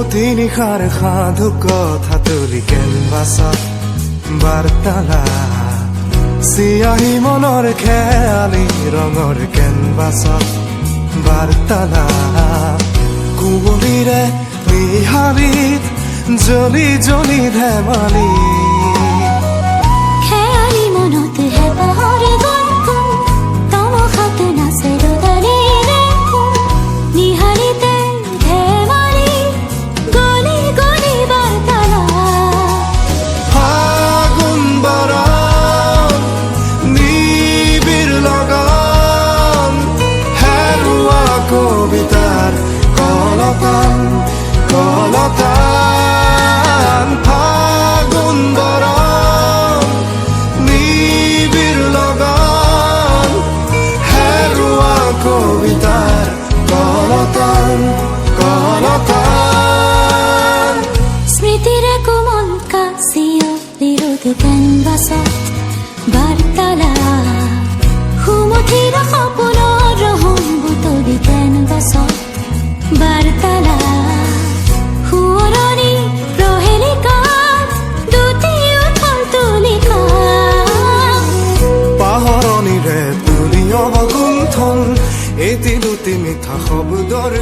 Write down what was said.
কুমতি নিশাৰ সাধু কথা তুলি কেনভাছত বাৰ্তালা চিয়াহী মনৰ খেয়ালি ৰঙৰ কেনভাছত বাৰ্তালা কুঁৱলীৰে নিহাৰিত জ্বলি জ্বলি ধেমালি খেয়ালি মনত হেঁপাহৰ গল্পন তমসাত নাচে ৰ'দালি ৰেখোন নিহাৰিতে ধেমালি গলি গলি বাৰ্তালা ফাগুন বৰণ নিবিৰ লগন হেৰুৱা কবিতাৰ কলতান কলতান ফাগুন বৰণ নিবিৰ লগন হেৰুৱা কবিতাৰ কলতান কলতান স্মৃতিৰে কোমল কাচিয় বিৰোধ কেনভাছত বাৰ্তালা সুমথিৰ সপোনৰ ৰহন বুটলি কেনভাছত বাৰ্তালা সুৱৰণি প্ৰহেলিকাত দুটি উঠল তুলিকা পাহৰণিৰে তুলি অৱগুণ্ঠন এটি দুটি মিঠা শব্দৰ